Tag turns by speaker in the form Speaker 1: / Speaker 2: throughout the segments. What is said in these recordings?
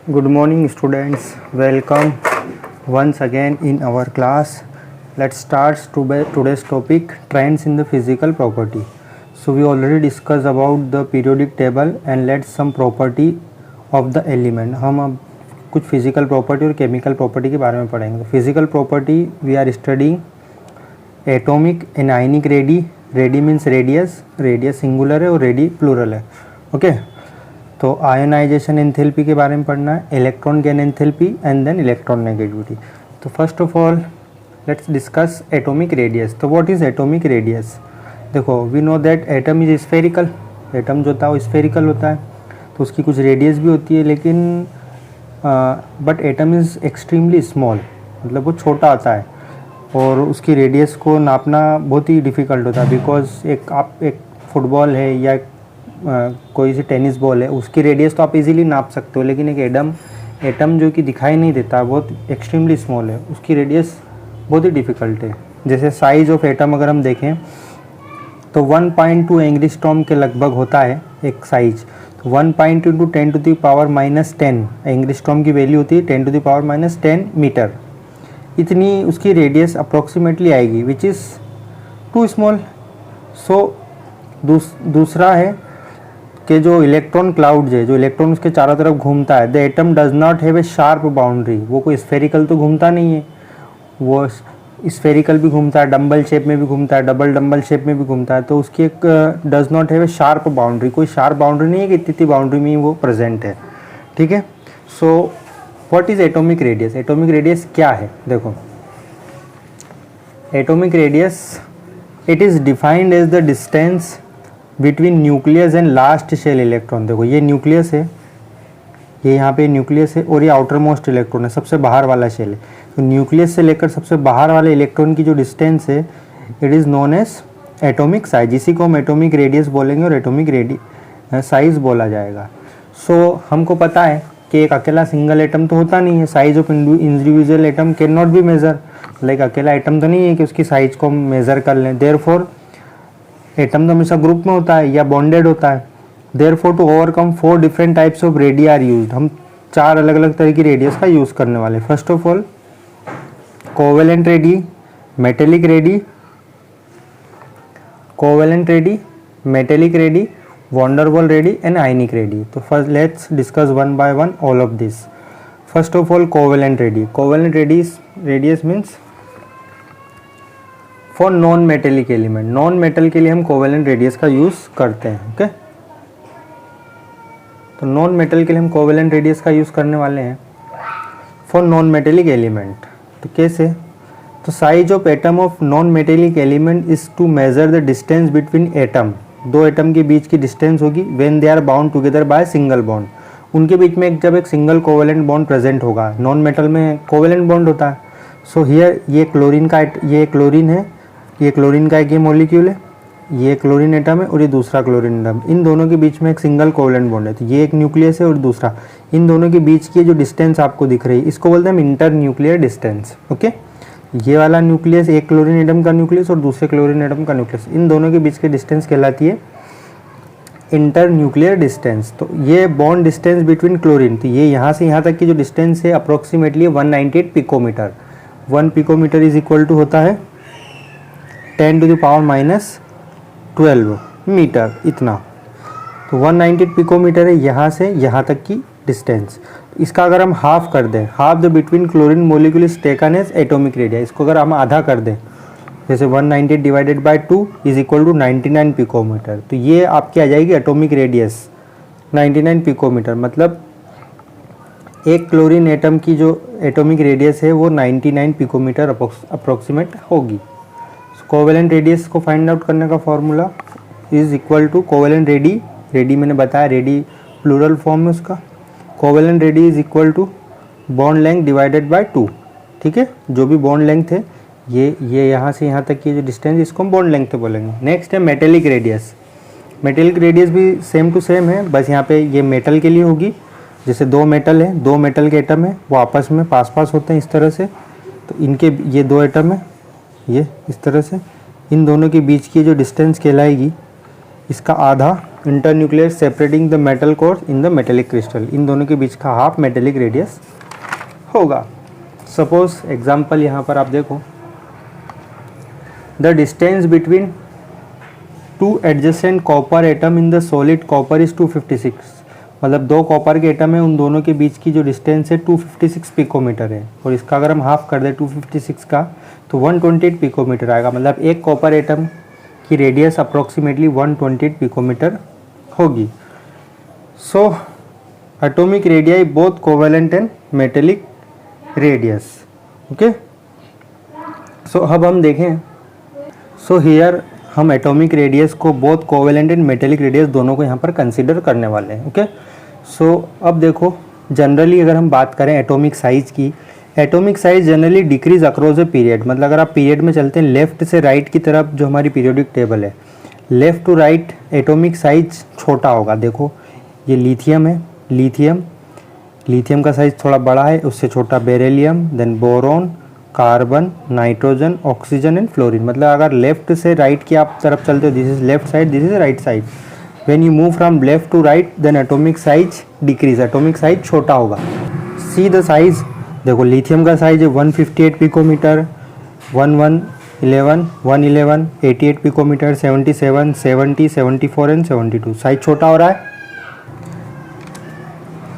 Speaker 1: Good morning students, welcome once again in our class. Let's start today's topic, trends in the physical property. So we already discussed about the periodic table and let's some property of the element. हम अब कुछ physical property और chemical property के बारे में पढ़ेंगे. Physical property we are studying atomic and ionic radii. Radii means radius, radius singular है और radii plural है. Okay. तो आयोनाइजेशन एंथैल्पी के बारे में पढ़ना है, electron gain enthalpy and then electronegativity. तो first of all let's discuss atomic radius. तो व्हाट इज़ एटॉमिक रेडियस? देखो we know that atom is spherical. Atom जो होता है वो स्फेरिकल होता है, तो उसकी कुछ रेडियस भी होती है, लेकिन but atom is extremely small, मतलब वो छोटा आता है और उसकी रेडियस को नापना बहुत ही डिफ़िकल्ट होता है. बिकॉज एक फुटबॉल है या कोई सी टेनिस बॉल है, उसकी रेडियस तो आप इजीली नाप सकते हो, लेकिन एक एटम जो कि दिखाई नहीं देता, बहुत एक्सट्रीमली स्मॉल है, उसकी रेडियस बहुत ही डिफ़िकल्ट है. जैसे साइज़ ऑफ एटम अगर हम देखें तो 1.2 एंग्स्ट्रॉम के लगभग होता है एक साइज. तो 1.2 इंटू 10⁻⁻10 एंग्स्ट्रॉम की वैल्यू होती है 10⁻⁻10 मीटर. इतनी उसकी रेडियस अप्रोक्सीमेटली आएगी, विच इज़ टू स्मॉल. सो दूसरा है कि जो इलेक्ट्रॉन क्लाउड है, जो इलेक्ट्रॉन उसके चारों तरफ घूमता है, the atom does not have a sharp boundary. वो कोई स्फेरिकल तो घूमता नहीं है, वो स्फेरिकल भी घूमता है, डम्बल शेप में भी घूमता है, डबल डम्बल शेप में भी घूमता है, तो उसकी एक does not have a sharp boundary. कोई शार्प बाउंड्री नहीं है कि इतनी बाउंड्री में वो प्रेजेंट है. ठीक है. So what is atomic radius? Atomic radius क्या है? देखो atomic radius it is defined as the distance between nucleus and last shell electron. देखो ये न्यूक्लियस है, ये यहाँ पे न्यूक्लियस है और ये आउटर मोस्ट इलेक्ट्रॉन है, सबसे बाहर वाला शेल है. तो न्यूक्लियस से लेकर सबसे बाहर वाले इलेक्ट्रॉन की जो डिस्टेंस है it is known as atomic size. इसी को हम एटॉमिक रेडियस बोलेंगे और एटॉमिक साइज बोला जाएगा. सो हमको पता है कि एक अकेला सिंगल एटम तो होता नहीं है. Size of individual atom can not be measure. Like अकेला एटम तो नहीं है कि उसकी साइज को हम मेज़र कर लें. देयरफॉर एटम तो हमेशा ग्रुप में होता है या बॉन्डेड होता है. Therefore to overcome 4 different types of radii are used. हम 4 अलग अलग तरह की रेडियस का यूज़ करने वाले. First of all covalent radii, metallic radii, van der Waals radii and ionic radii. तो first let's discuss one by one all of this. First of all covalent radii. Covalent radius means for non metallic element. Non metal के लिए हम covalent radius का use करते हैं. Okay. तो non metal के लिए हम कोवेलेंट रेडियस का यूज़ करने वाले हैं फॉर नॉन मेटेलिक एलिमेंट. तो कैसे? तो size of atom of non metallic element is to measure the distance between atom. दो एटम के बीच की डिस्टेंस होगी when they are bound together by single bond. उनके बीच में जब एक सिंगल कोवेलेंट बॉन्ड प्रेजेंट होगा. नॉन मेटल में कोवेलेंट बॉन्ड होता है. सो हियर ये क्लोरीन है, ये क्लोरीन का एक ये मॉलिक्यूल है, ये क्लोरीन एटम है और ये दूसरा क्लोरीन एटम. इन दोनों के बीच में एक सिंगल कोवेलेंट बॉन्ड है. तो ये एक न्यूक्लियस है और दूसरा. इन दोनों के बीच की जो डिस्टेंस आपको दिख रही है इसको बोलते हैं इंटर न्यूक्लियर डिस्टेंस. ओके. ये वाला न्यूक्लियस एक क्लोरीन एटम का न्यूक्लियस और दूसरे क्लोरीन एटम का न्यूक्लियस, इन दोनों के बीच की डिस्टेंस कहलाती है इंटर न्यूक्लियर डिस्टेंस. तो ये बॉन्ड डिस्टेंस बिटवीन क्लोरीन, तो ये यहाँ से यहाँ तक की जो डिस्टेंस है approximately 198 picometre. 1 picometre is equal to होता है 10⁻⁻12 मीटर, इतना. तो 198 पिकोमीटर है यहाँ से यहाँ तक की डिस्टेंस. इसका अगर हम हाफ कर दें, half the between chlorine molecule is taken as atomic radius. इसको अगर हम आधा कर दें, जैसे 198 divided by 2 is equal to 99 picometre. तो ये आपकी आ जाएगी एटॉमिक रेडियस 99 पिकोमीटर. मतलब एक क्लोरीन एटम की जो एटॉमिक रेडियस है वो 99 पिकोमीटर अप्रोक्सीमेट होगी. कोवेलेंट रेडियस को फाइंड आउट करने का formula is equal to covalent radii मैंने बताया, रेडी प्लूरल फॉर्म में उसका. Covalent radii is equal to bond length divided by 2. ठीक है. जो भी बॉन्ड लेंथ है ये यहाँ से यहाँ तक की जो डिस्टेंस, इसको हम बॉन्ड लेंथ बोलेंगे. नेक्स्ट है मेटेलिक रेडियस. मेटेलिक रेडियस भी सेम टू सेम है, बस यहाँ पे ये मेटल के लिए होगी. जैसे दो मेटल है, दो मेटल के एटम है, वो आपस में पास होते हैं इस तरह से. तो इनके ये दो एटम है, ये इस तरह से, इन दोनों के बीच की जो डिस्टेंस कहलाएगी इसका आधा internuclear separating the metal core in the metallic crystal, इन दोनों के बीच का हाफ मेटेलिक रेडियस होगा। सपोज एग्जांपल यहाँ पर आप देखो, the distance between two adjacent copper atom in the solid copper is 256, मतलब दो कॉपर के एटम है, उन दोनों के बीच की जो डिस्टेंस है 256 पिकोमीटर है, और इसका अगर हम हाफ कर दें 256 का तो 128 पिकोमीटर आएगा, मतलब एक कॉपर एटम की रेडियस अप्रोक्सीमेटली 128 पिकोमीटर होगी। So atomic radii both covalent and metallic radius. Okay, so अब हम देखें, सो हियर हम एटॉमिक रेडियस को both covalent and metallic radius दोनों को यहाँ पर कंसीडर करने वाले हैं। ओके, सो अब देखो, जनरली अगर हम बात करें एटॉमिक साइज की, atomic size generally decrease across a period, मतलब अगर आप पीरियड में चलते हैं लेफ्ट से राइट की तरफ, जो हमारी पीरियोडिक टेबल है, left to right atomic size छोटा होगा। देखो ये लिथियम है, लिथियम का साइज थोड़ा बड़ा है, उससे छोटा beryllium, then boron, carbon, nitrogen, oxygen and fluorine. मतलब अगर लेफ्ट से राइट की आप तरफ चलते हो, this is left side, this is right side, when you move from left to right then atomic size decrease, atomic size छोटा होगा। सी द साइज, देखो लिथियम का साइज है 158 पिकोमीटर, 111, 88 पिकोमीटर, 77, 70, 74 एंड 72, साइज छोटा हो रहा है।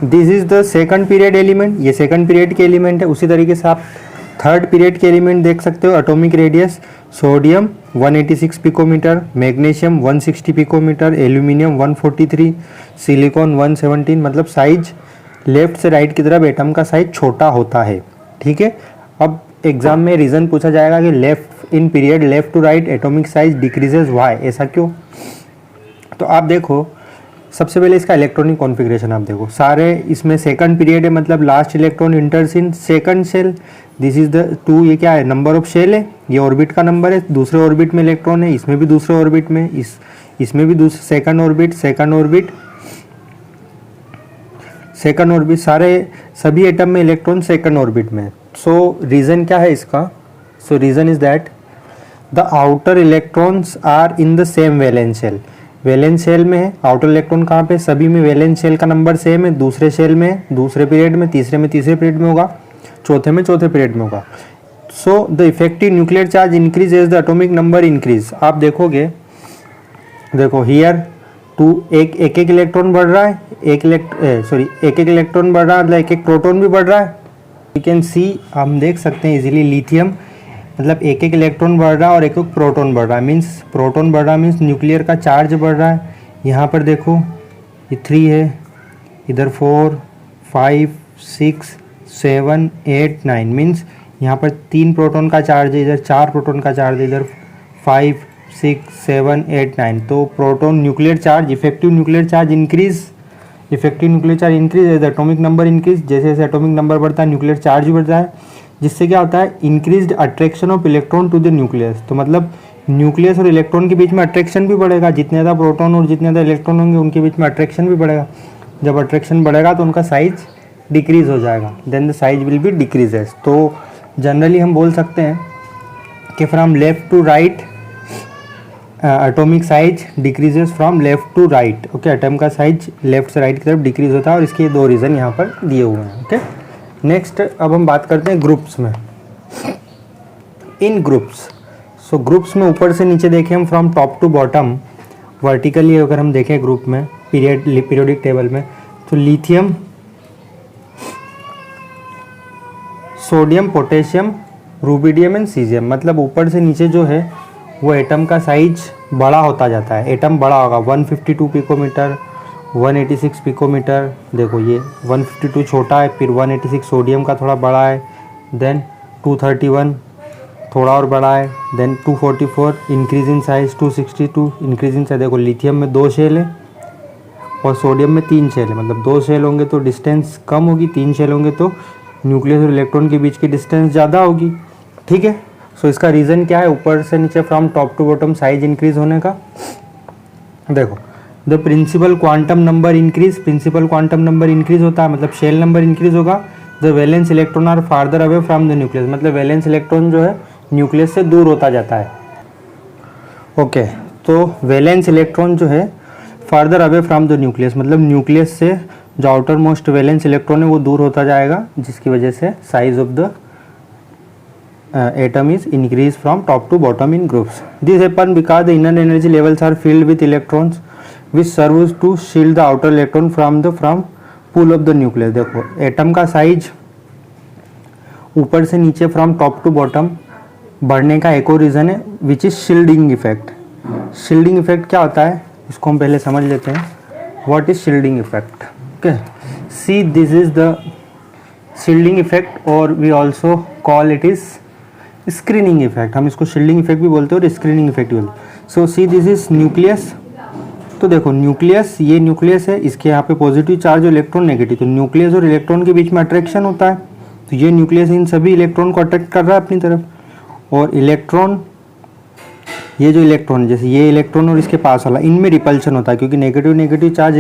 Speaker 1: This is the second period element, ये सेकंड पीरियड के एलिमेंट है। उसी तरीके से आप थर्ड पीरियड के एलिमेंट देख सकते हो, atomic radius, sodium 186 picometre, magnesium 160 picometre, aluminium 143, silicon 117, मतलब साइज लेफ्ट से राइट की तरफ एटम का साइज छोटा होता है। ठीक है, अब एग्जाम में रीज़न पूछा जाएगा कि left in period left to right atomic size decreases why, ऐसा क्यों? तो आप देखो, सबसे पहले इसका इलेक्ट्रॉनिक कॉन्फ़िगरेशन आप देखो, सारे इसमें सेकंड पीरियड है, मतलब last electron enters in second shell, this is the 2, ये क्या है, नंबर ऑफ शेल है, ये ऑर्बिट का नंबर है, दूसरे ऑर्बिट में इलेक्ट्रॉन है, इसमें भी दूसरे ऑर्बिट में, इसमें भी दूसरे सेकंड ऑर्बिट, सारे सभी एटम में इलेक्ट्रॉन सेकंड ऑर्बिट में। सो रीज़न क्या है इसका? So reason is that the outer electrons are in the same valence shell, valence shell में है, आउटर इलेक्ट्रॉन कहाँ पे, सभी में वैलेंस शेल का नंबर सेम है, दूसरे शेल में दूसरे पीरियड में, तीसरे पीरियड में होगा, चौथे पीरियड में होगा। So the effective nuclear charge increase as the atomic number increase. आप देखोगे, देखो हियर एक इलेक्ट्रॉन बढ़ रहा है, एक इलेक्ट्रॉन बढ़ रहा है, मतलब एक प्रोटॉन भी बढ़ रहा है। यू कैन सी, हम देख सकते हैं इजीली, लिथियम मतलब एक इलेक्ट्रॉन बढ़ रहा है और एक प्रोटॉन बढ़ रहा है, मीन्स प्रोटॉन बढ़ रहा है मीन्स न्यूक्लियर का चार्ज बढ़ रहा है। यहाँ पर देखो ये 3 है, इधर 4, 5, 6, 7, 8, 9, मीन्स यहाँ पर 3 प्रोटॉन का चार्ज है, इधर 4 प्रोटॉन का चार्ज है, इधर 5, 6, 7, 8, 9। तो proton nuclear charge, effective nuclear charge increase as the atomic number increase, जैसे जैसे एटॉमिक नंबर बढ़ता है न्यूक्लियर चार्ज भी बढ़ता है, जिससे क्या होता है, increased attraction of electron to the nucleus. तो मतलब न्यूक्लियस और इलेक्ट्रॉन के बीच में अट्रैक्शन भी बढ़ेगा, जितने ज़्यादा प्रोटॉन और जितने ज़्यादा इलेक्ट्रॉन होंगे उनके बीच में अट्रैक्शन भी बढ़ेगा। जब अट्रैक्शन बढ़ेगा तो उनका साइज डिक्रीज हो जाएगा, then the size will be decreases. तो जनरली हम बोल सकते हैं कि from left to right atomic size decreases from left to right. Okay, atom का साइज लेफ्ट से राइट की तरफ डिक्रीज होता है, और इसके 2 रीज़न यहाँ पर दिए हुए हैं। ओके, नेक्स्ट अब हम बात करते हैं ग्रुप्स में। इन ग्रुप्स, सो ग्रुप्स में ऊपर से नीचे देखें हम, from top to bottom vertically अगर हम देखें ग्रुप में पीरियोडिक टेबल में, तो lithium, sodium, potassium, rubidium and caesium, मतलब ऊपर से नीचे जो है वो एटम का साइज बड़ा होता जाता है। एटम बड़ा होगा, 152 पिकोमीटर, 186 पिकोमीटर, देखो ये 152 छोटा है, फिर 186 सोडियम का थोड़ा बड़ा है, देन 231 थोड़ा और बड़ा है, then 244 increase in size, 262 increase in size. देखो लिथियम में 2 शेल है और सोडियम में 3 शेल है, मतलब 2 शेल होंगे तो डिस्टेंस कम होगी, 3 शेल होंगे तो न्यूक्लियस और इलेक्ट्रॉन के बीच की डिस्टेंस ज़्यादा होगी। ठीक है, सो इसका रीज़न क्या है, ऊपर से नीचे from top to bottom size increase होने का। देखो the principal quantum number increase, principal quantum number increase होता है, मतलब शेल नंबर इंक्रीज होगा। The valence electron are farther away from the nucleus, मतलब वैलेंस इलेक्ट्रॉन जो है न्यूक्लियस से दूर होता जाता है। ओके, तो वैलेंस इलेक्ट्रॉन जो है further away from the nucleus, मतलब न्यूक्लियस से जो आउटर मोस्ट वैलेंस इलेक्ट्रॉन है वो दूर होता जाएगा, जिसकी वजह से size of the atom is increased from top to bottom in groups. This happen because the inner energy levels are filled with electrons which serves to shield the outer electron from pull of the nucleus. देखो atom का size ऊपर से नीचे from top to bottom बढ़ने का एक और reason है which is shielding effect. Shielding effect क्या होता है इसको हम पहले समझ लेते हैं. What is shielding effect? Okay, see this is the shielding effect और we also call it is screening effect. हम इसको शील्डिंग इफेक्ट भी बोलते हैं और स्क्रीनिंग इफेक्ट भी बोलते हैं. सो सी दिस इज न्यूक्लियस. तो देखो न्यूक्लियस, ये न्यूक्लियस है, इसके यहाँ पे पॉजिटिव चार्ज और इलेक्ट्रॉन नेगेटिव. तो न्यूक्लियस और इलेक्ट्रॉन के बीच में अट्रैक्शन होता है, तो ये न्यूक्लियस इन सभी इलेक्ट्रॉन को अट्रैक्ट कर रहा है अपनी तरफ. और इलेक्ट्रॉन, ये जो इलेक्ट्रॉन जैसे ये इलेक्ट्रॉन और इसके पास वाला, इनमें रिपल्शन होता है क्योंकि negative charge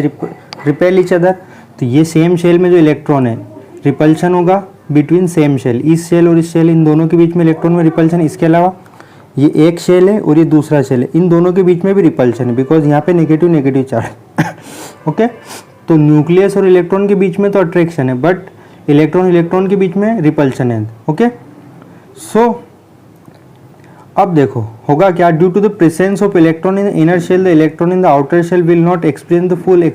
Speaker 1: repel each other. तो ये सेम शेल में जो इलेक्ट्रॉन है रिपल्शन होगा बिटवीन सेम शेल. इस शेल और इस शेल, इन दोनों के बीच में इलेक्ट्रॉन में रिपल्शन. इसके अलावा ये एक शेल है और ये दूसरा शेल है, इन दोनों के बीच में भी रिपल्शन है बिकॉज यहाँ पे नेगेटिव चार्ज. ओके, तो न्यूक्लियस और इलेक्ट्रॉन के बीच में तो अट्रैक्शन है बट इलेक्ट्रॉन के बीच में रिपल्शन है. ओके, सो अब देखो होगा क्या. Due to the presence of electron in the inner shell, the electron in the outer shell will not experience the full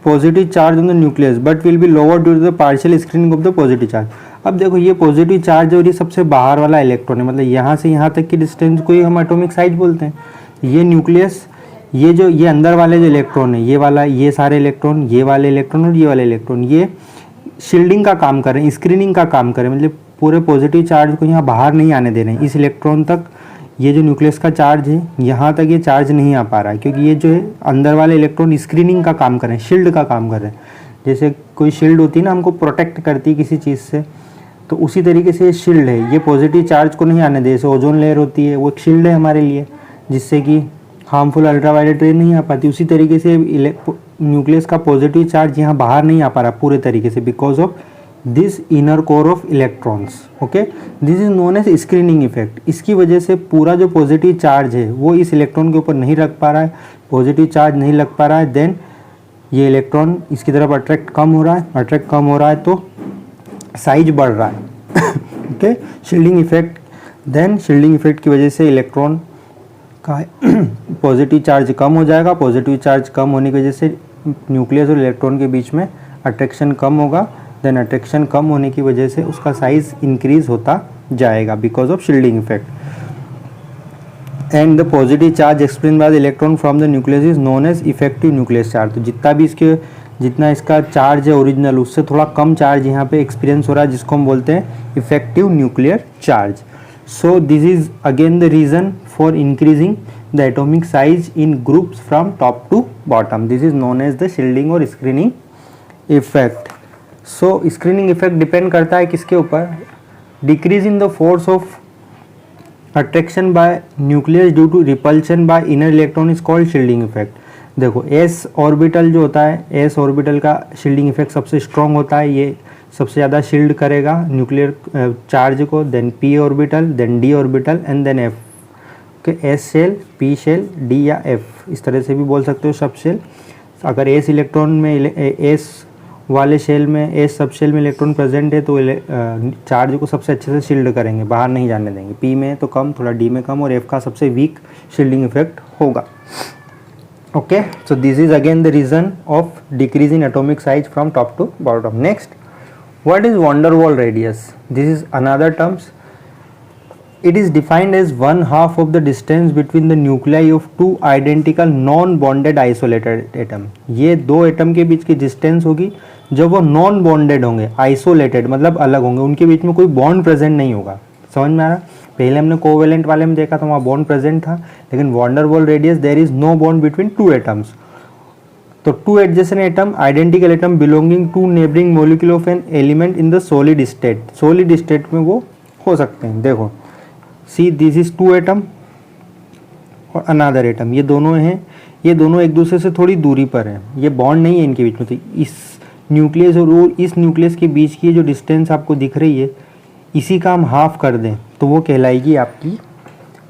Speaker 1: positive charge on the nucleus but will be lower due to the partial screening of the positive charge. अब देखो ये positive charge और ये सबसे बाहर वाला electron है, मतलब यहाँ से यहाँ तक की डिस्टेंस को ही हम एटॉमिक साइज बोलते हैं. ये न्यूक्लियस, ये अंदर वाले जो इलेक्ट्रॉन है, ये वाला, ये सारे इलेक्ट्रॉन, ये वाले इलेक्ट्रॉन और ये वाले इलेक्ट्रॉन, ये शील्डिंग का काम कर रहे हैं, स्क्रीनिंग का काम कर रहे हैं. मतलब पूरे पॉजिटिव चार्ज को यहाँ बाहर नहीं आने दे रहे हैं. इस इलेक्ट्रॉन तक ये जो न्यूक्लियस का चार्ज है यहाँ तक ये चार्ज नहीं आ पा रहा है क्योंकि ये जो है अंदर वाले इलेक्ट्रॉन स्क्रीनिंग का काम कर रहे हैं, शील्ड का काम कर रहे हैं. जैसे कोई शील्ड होती है ना, हमको प्रोटेक्ट करती है किसी चीज़ से, तो उसी तरीके से ये शील्ड है. ये पॉजिटिव चार्ज को नहीं आने दे. जैसे ओजोन लेयर होती है वो एक शील्ड है हमारे लिए जिससे कि हार्मफुल अल्ट्रावायलेट रे नहीं आ पाती. उसी तरीके से न्यूक्लियस का पॉजिटिव चार्ज यहाँ बाहर नहीं आ पा रहा पूरे तरीके से because of this inner core of electrons. Okay, this is known as screening effect. इसकी वजह से पूरा जो पॉजिटिव चार्ज है वो इस इलेक्ट्रॉन के ऊपर नहीं रख पा रहा है, पॉजिटिव चार्ज नहीं लग पा रहा है. देन ये इलेक्ट्रॉन इसकी तरफ अट्रैक्ट कम हो रहा है, तो साइज बढ़ रहा है. Okay, shielding effect. Then shielding effect की वजह से इलेक्ट्रॉन का पॉजिटिव चार्ज कम हो जाएगा. पॉजिटिव चार्ज कम होने की वजह से न्यूक्लियस और इलेक्ट्रॉन के बीच में अट्रैक्शन कम होगा. देन अट्रैक्शन कम होने की वजह से उसका साइज इंक्रीज होता जाएगा because of shielding effect. And the positive charge explain by the electron from the nucleus is known as effective nucleus charge. तो जितना इसका चार्ज है ओरिजिनल, उससे थोड़ा कम चार्ज यहाँ पे एक्सपीरियंस हो रहा है जिसको हम बोलते हैं effective nuclear charge. So this is again the reason for increasing the atomic size in groups from top to bottom. This is known as the shielding और screening effect. So screening effect depend करता है किसके ऊपर? Decrease in the force of attraction by nucleus due to repulsion by inner electron is called shielding effect. देखो s orbital जो होता है, s orbital का शील्डिंग इफेक्ट सबसे स्ट्रॉन्ग होता है, ये सबसे ज़्यादा शील्ड करेगा न्यूक्लियर चार्ज को. Then p orbital, then d orbital and then f. Okay, s shell, p shell, d या एफ, इस तरह से भी बोल सकते हो सब शेल. अगर एस इलेक्ट्रॉन में एस वाले शेल में, एस सब शेल में इलेक्ट्रॉन प्रेजेंट है तो चार्ज को सबसे अच्छे से शील्ड करेंगे, बाहर नहीं जाने देंगे. पी में तो कम, थोड़ा डी में कम, और एफ का सबसे वीक शील्डिंग इफेक्ट होगा. Okay, so this is again the reason of decrease in atomic size from top to bottom. Next, what is van der Waals radius? This is another terms. It is defined as 1/2 of the distance between the nuclei of two identical non-bonded isolated atom. ये दो atom के बीच की distance होगी जब वो non bonded होंगे, isolated मतलब अलग होंगे, उनके बीच में कोई बॉन्ड प्रेजेंट नहीं होगा. समझ में आ रहा? पहले हमने कोवेलेंट वाले में देखा था, वहाँ बॉन्ड प्रेजेंट था, लेकिन van der Waals radius there is no bond between two atoms. तो two adjacent atom, identical atom belonging to neighbouring molecule of an element in the solid state. Solid state में वो हो सकते हैं. देखो see this is two atom और another atom, ये दोनों हैं, ये दोनों एक दूसरे से थोड़ी दूरी पर हैं, ये बॉन्ड नहीं है इनके बीच में. तो इस न्यूक्लियस और इस न्यूक्लियस के बीच की जो डिस्टेंस आपको दिख रही है, इसी का हम हाफ कर दें तो वो कहलाएगी आपकी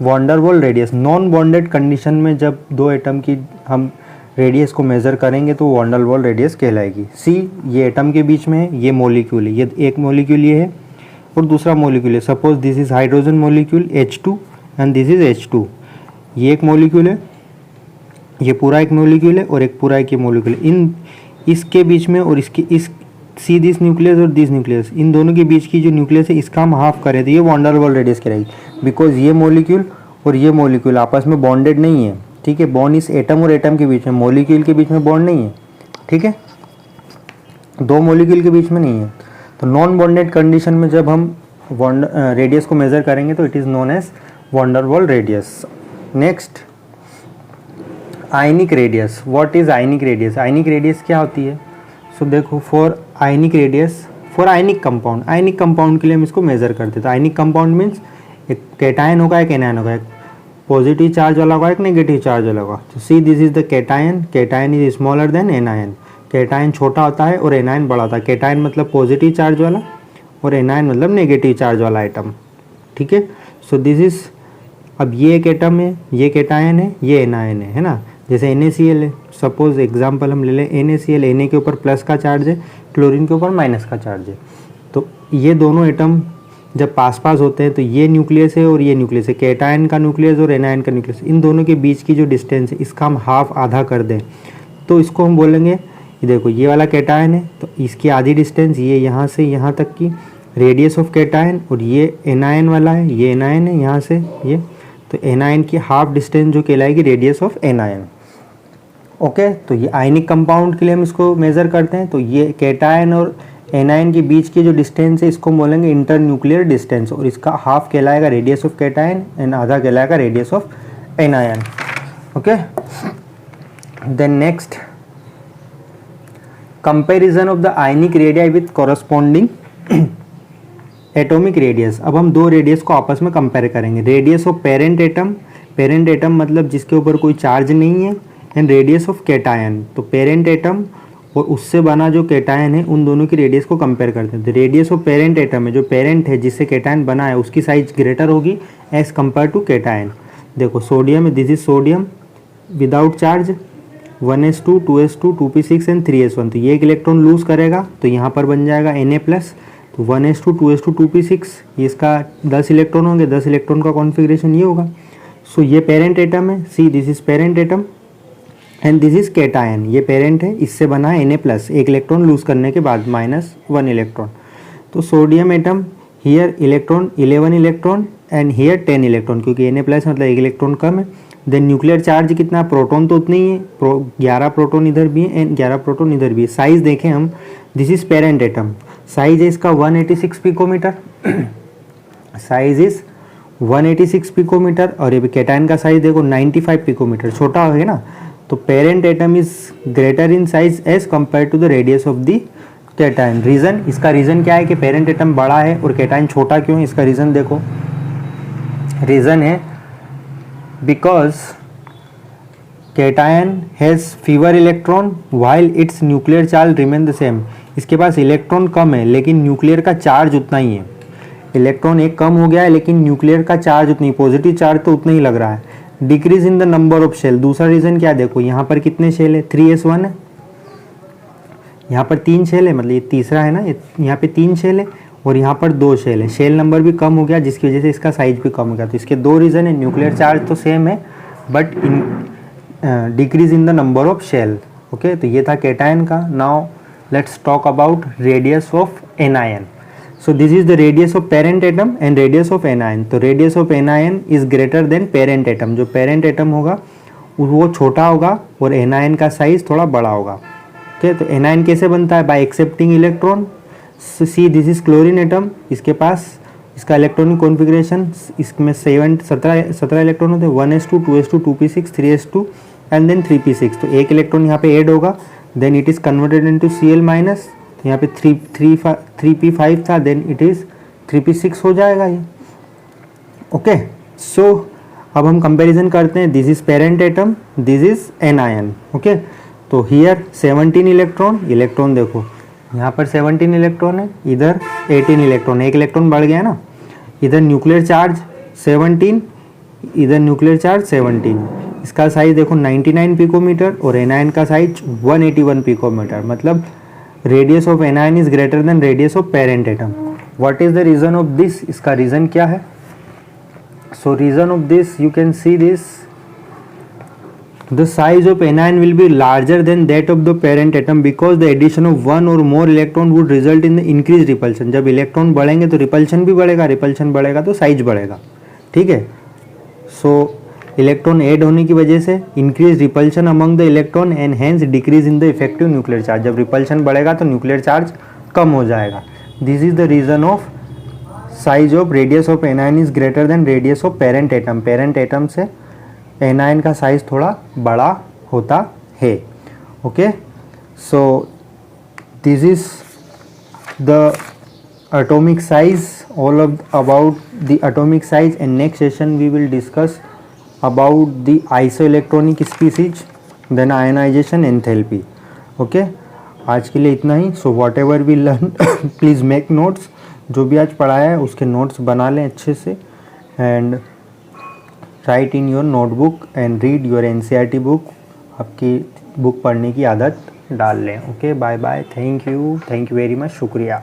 Speaker 1: van der Waals radius. Non bonded condition में जब दो एटम की हम रेडियस को मेज़र करेंगे तो वॉन डेर वाल रेडियस कहलाएगी। सी ये एटम के बीच में है, ये मॉलिक्यूल है, ये एक मॉलिक्यूल ये है और दूसरा मॉलिक्यूल है। Suppose this is hydrogen molecule H2 and this is H2। ये एक मॉलिक्यूल है, ये पूरा एक मॉलिक्यूल है और एक पूरा एक ये मॉलिक्यूल है। इन इसके बीच में और इसके इस सी दिस न्यूक्लियस और दिस न्यूक्लियस, इन दोनों के बीच की जो न्यूक्लियस है इसका हम हाफ करें तो ये वॉन डेर वाल रेडियस कहलाएगी। बिकॉज ये मॉलिक्यूल और ये मॉलिक्यूल आपस में बॉन्डेड नहीं है, ठीक है। बॉन्ड इस एटम और एटम के बीच में, मॉलिक्यूल के बीच में बॉन्ड नहीं है, ठीक है, दो मॉलिक्यूल के बीच में नहीं है। तो नॉन बॉन्डेड कंडीशन में जब हम रेडियस को मेज़र करेंगे तो it is known as van der Waals radius. Next ionic radius. What is ionic radius? Ionic radius क्या होती है? सो देखो, for ionic radius, for ionic compound के लिए हम इसको मेज़र करते हैं। तो आयनिक कंपाउंड मीन्स एक कैटायन होगा, एक एनायन होगा, एक पॉजिटिव चार्ज वाला होगा, एक नेगेटिव चार्ज वाला होगा। तो सी this is the cation is smaller than anion. Cation छोटा होता है और एनायन बड़ा होता है। कैटायन मतलब पॉजिटिव चार्ज वाला और एनायन मतलब नेगेटिव चार्ज वाला आइटम, ठीक है। सो दिस इज, अब ये एक एटम है, ये कैटायन है, ये एनायन है ना। जैसे NaCl है, सपोज एग्जांपल हम ले लें NaCl, Na के ऊपर प्लस का चार्ज है, क्लोरीन के ऊपर माइनस का चार्ज है। तो ये दोनों एटम जब पास होते हैं तो ये न्यूक्लियस है और ये न्यूक्लियस है, कैटायन का न्यूक्लियस और एनायन का न्यूक्लियस। इन दोनों के बीच की जो डिस्टेंस है इसका हम हाफ आधा कर दें तो इसको हम बोलेंगे, ये देखो ये वाला कैटायन है तो इसकी आधी डिस्टेंस ये यहाँ से यहाँ तक की रेडियस ऑफ कैटायन, और ये एनायन वाला है, ये एनायन है यहाँ से ये, तो एनायन की हाफ डिस्टेंस जो कहलाएगी रेडियस ऑफ एनायन। ओके, तो ये आयनिक कंपाउंड के लिए हम इसको मेज़र करते हैं। तो ये कैटायन और एनायन के बीच की जो डिस्टेंस है इसको बोलेंगे इंटर न्यूक्लियर डिस्टेंस, और इसका हाफ कहलाएगा रेडियस ऑफ कैटायन एंड आधा कहलाएगा radius of anion. Okay, then next comparison of the ionic radii with corresponding atomic radius. अब हम दो रेडियस को आपस में कंपेयर करेंगे। रेडियस ऑफ पेरेंट एटम मतलब जिसके ऊपर कोई चार्ज नहीं है, एंड रेडियस ऑफ कैटायन। तो पेरेंट एटम और उससे बना जो कैटायन है उन दोनों की रेडियस को कंपेयर करते हैं। तो रेडियस ऑफ पेरेंट एटम है, जो पेरेंट है जिससे कैटायन बना है उसकी साइज ग्रेटर होगी एज कंपेयर टू कैटायन। देखो सोडियम है, this is sodium without charge, 1s2 2s2 2p6 and 3s1। तो ये एक इलेक्ट्रॉन लूज करेगा तो यहाँ पर बन जाएगा Na+। तो 1s2 2s2 2p6, ये इसका 10 इलेक्ट्रॉन होंगे, 10 इलेक्ट्रॉन का कॉन्फ़िगरेशन ये होगा। सो ये पेरेंट एटम है, सी this is parent atom and this is cation. ये पेरेंट है, इससे बना है Na+, एक इलेक्ट्रॉन लूज करने के बाद -1 इलेक्ट्रॉन। तो sodium atom here electron 11 electron and here 10 electron, क्योंकि Na+ मतलब एक इलेक्ट्रॉन कम है। देन न्यूक्लियर चार्ज कितना, प्रोटॉन तो उतनी ही है, 11 प्रोटॉन इधर भी है एंड 11 प्रोटॉन इधर भी है। साइज देखें हम, this is parent atom, size है इसका 186 पिकोमीटर, साइज इज 186 पिकोमीटर, और ये कैटायन का साइज देखो 95 पिकोमीटर, छोटा है ना। तो parent atom is greater in size as compare to the radius of the cation. Reason, इसका रीजन क्या है कि पेरेंट एटम बड़ा है और कैटायन छोटा क्यों है? इसका रीजन देखो, रीजन है because cation has fever electron while it's nuclear charge remain the same. इसके पास इलेक्ट्रॉन कम है लेकिन न्यूक्लियर का चार्ज उतना ही है। इलेक्ट्रॉन एक कम हो गया है लेकिन न्यूक्लियर का चार्ज उतनी, पॉजिटिव चार्ज तो उतना ही लग रहा है। Decrease in the number of shell, दूसरा रीजन क्या देखो, यहाँ पर कितने शेल है, 3s1 है, यहाँ पर 3 शेल है, मतलब ये तीसरा है ना, यहाँ पे 3 शेल है और यहाँ पर 2 शेल है। शेल नंबर भी कम हो गया जिसकी वजह से इसका साइज भी कम हो गया। तो इसके 2 रीजन है, न्यूक्लियर चार्ज तो सेम है but in decrease in the number of shell. Okay, तो ये था कैटायन का। Now let's talk about radius of anion. So this is the radius of parent atom and radius of anion. तो radius of anion is greater than parent atom। जो parent atom होगा वो छोटा होगा और anion का size थोड़ा बड़ा होगा। ठीक है, तो anion कैसे बनता है? Bye accepting electron. C this is chlorine atom, इसके पास इसका इलेक्ट्रॉनिक कॉन्फ़िगरेशन, इसमें 17 इलेक्ट्रॉन होते हैं, 1s2 2s2 2p6 3s2 and then 3p6। तो एक इलेक्ट्रॉन यहाँ पे ऐड होगा, then it is converted into Cl-, यहाँ पे 3p5 था, देन इट इज़ 3p6 हो जाएगा ये। ओके, सो अब हम कंपैरिजन करते हैं। This is parent atom, this is anion. Okay, तो हियर 17 इलेक्ट्रॉन देखो यहाँ पर 17 इलेक्ट्रॉन है, इधर 18 इलेक्ट्रॉन, एक इलेक्ट्रॉन बढ़ गया ना। इधर न्यूक्लियर चार्ज 17, इधर न्यूक्लियर चार्ज 17, इसका साइज देखो 99 पिकोमीटर और एनायन का साइज 181 पिकोमीटर, मतलब radius of anion is greater than radius of parent atom. What is the reason of this, इसका रीजन क्या है? So reason of this you can see this, the size of anion will be larger than that of the parent atom because the addition of one or more electron would result in the increased repulsion। जब electron बढ़ेंगे तो repulsion भी बढ़ेगा, repulsion बढ़ेगा तो size बढ़ेगा, ठीक है। सो इलेक्ट्रॉन ऐड होने की वजह से increase repulsion among the electron and hence decrease in the effective nuclear charge. जब रिपल्शन बढ़ेगा तो न्यूक्लियर चार्ज कम हो जाएगा। This is the reason of size of radius of anion is greater than radius of parent atom. Parent atom से anion का size थोड़ा बड़ा होता है। Okay, so this is the atomic size, all of about the atomic size, and next session we will discuss about the isoelectronic species, then ionization, enthalpy। okay, आज के लिए इतना ही। so whatever we learn please make notes। जो भी आज पढ़ाया है उसके नोट्स बना लें अच्छे से and write in your notebook and read your NCERT book। आपकी बुक पढ़ने की आदत डाल लें। Okay, bye bye, thank you very much, शुक्रिया।